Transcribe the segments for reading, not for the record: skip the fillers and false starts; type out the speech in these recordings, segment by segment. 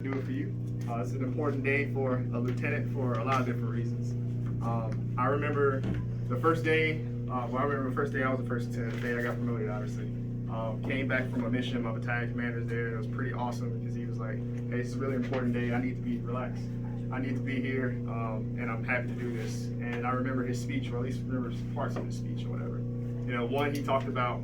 Do it for you. It's an important day for a lieutenant for a lot of different reasons. I remember the first day. I remember the first day I was a first lieutenant. The day I got promoted, obviously. Came back from a mission. My battalion commander's there. It was pretty awesome because he was like, "Hey, this is a really important day. I need to be relaxed. I need to be here, and I'm happy to do this." And I remember his speech, or at least remember parts of his speech or whatever. One, he talked about,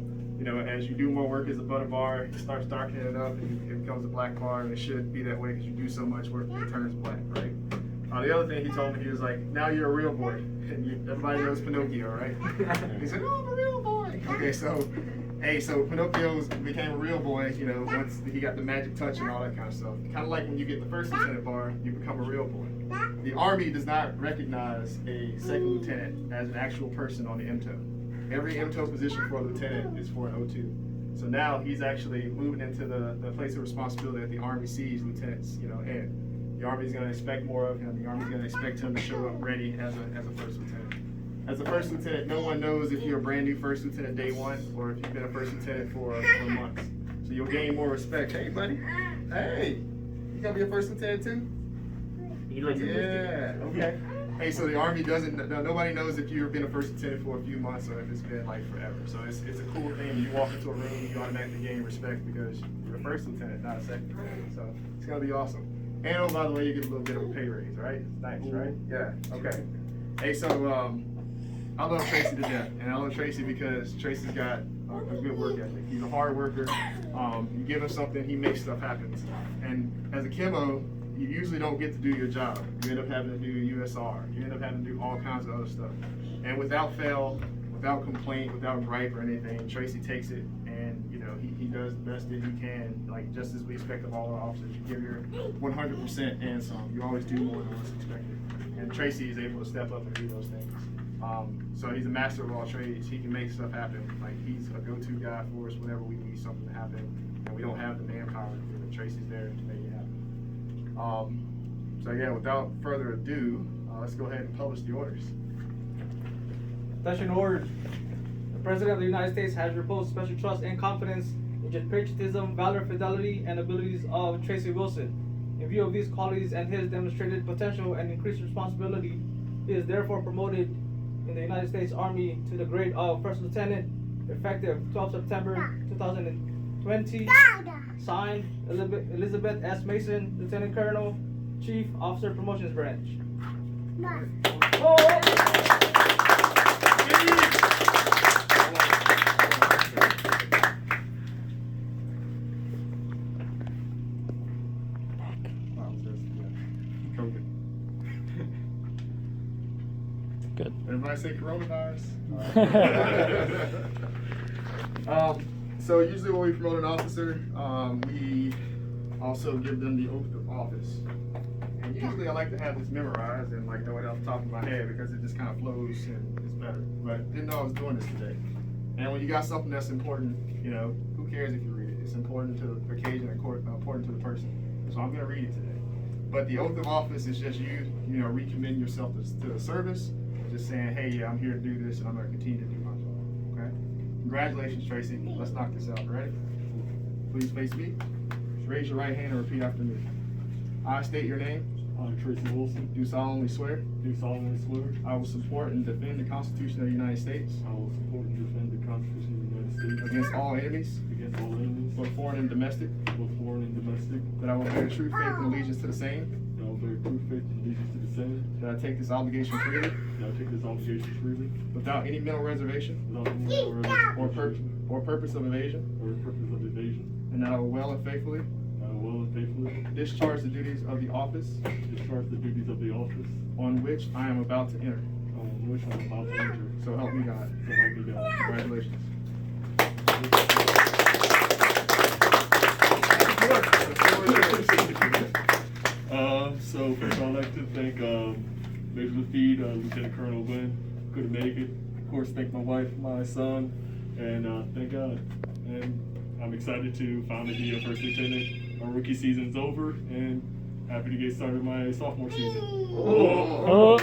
as you do more work as a butter bar, it starts darkening it up and it becomes a black bar, and it should be that way because you do so much work it turns black, right? The other thing he told me, he was like, "Now you're a real boy." And everybody knows Pinocchio, right? He said, "Oh, I'm a real boy." Okay, so Pinocchio became a real boy, once he got the magic touch and all that kind of stuff. Kind of like when you get the first lieutenant bar, you become a real boy. The Army does not recognize a second lieutenant as an actual person on the MTO. Every MTO position for a lieutenant is for an O2. So now he's actually moving into the place of responsibility that the Army sees lieutenants, in. The Army's going to expect more of him. The Army's going to expect him to show up ready as a first lieutenant. As a first lieutenant, no one knows if you're a brand new first lieutenant day one or if you've been a first lieutenant for months. So you'll gain more respect. Hey, buddy. Hey, you going to be a first lieutenant too? Yeah, okay. Hey, so the Army nobody knows if you've been a first lieutenant for a few months or if it's been like forever. So it's a cool thing. You walk into a room, you automatically gain respect because you're a first lieutenant, not a second lieutenant. So it's going to be awesome. And oh, by the way, you get a little bit of a pay raise, right? It's nice, right? Yeah, okay. Hey, so I love Tracy to death. And I love Tracy because Tracy's got a good work ethic. He's a hard worker. You give him something, he makes stuff happen. And as a chemo, you usually don't get to do your job. You end up having to do USR. You end up having to do all kinds of other stuff. And without fail, without complaint, without gripe or anything, Tracy takes it and he does the best that he can, like just as we expect of all our officers. You give your 100% and some. You always do more than what's expected. And Tracy is able to step up and do those things. So he's a master of all trades. He can make stuff happen. Like he's a go-to guy for us whenever we need something to happen and we don't have the manpower to do it. Tracy's there to make it happen. So yeah, without further ado, let's go ahead and publish the orders. Attention orders. The President of the United States has reposed special trust and confidence in the patriotism, valor, fidelity, and abilities of Tracy Wilson. In view of these qualities and his demonstrated potential and increased responsibility, he is therefore promoted in the United States Army to the grade of First Lieutenant, effective 12 September 2020. Signed, Elizabeth S. Mason, Lieutenant Colonel, Chief Officer Promotions Branch. Good. Everybody say coronavirus. So usually when we promote an officer, we also give them the oath of office. And usually I like to have this memorized and like know it off the top of my head because it just kind of flows and it's better. But didn't know I was doing this today. And when you got something that's important, who cares if you read it? It's important to the occasion and important to the person. So I'm going to read it today. But the oath of office is just you recommend yourself to the service. Just saying, hey, yeah, I'm here to do this and I'm going to continue to do my job. Okay? Congratulations, Tracy. Let's knock this out. Ready? Please face me. Raise your right hand and repeat after me. I state your name. I, Tracy Wilson, Do solemnly swear. do solemnly swear I will support and defend the Constitution of the United States I will support and defend the Constitution of the United States against all enemies, against all enemies, both foreign and domestic. both foreign and domestic, That I will bear true faith and allegiance to the same. that I will bear true faith and allegiance to the same, That I take this obligation freely, that I take this obligation freely, without any mental reservation without any reservation or purpose of evasion. or purpose of evasion, And that I will well and faithfully that I will and faithfully discharge the duties of the office discharge the duties of the office on which I am about to enter. on which I am about to enter. So help me God. So help me God. Congratulations. So first I'd like to thank Major Lafide, Lieutenant Colonel Wynn, couldn't make it. Of course, thank my wife, my son, and thank God. And I'm excited to finally be a first lieutenant. My rookie season's over, and happy to get started my sophomore season. Oh,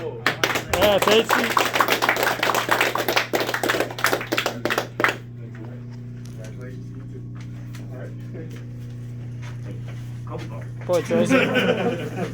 yeah, Tracy. Congratulations. You too. All right. Poor Tracy.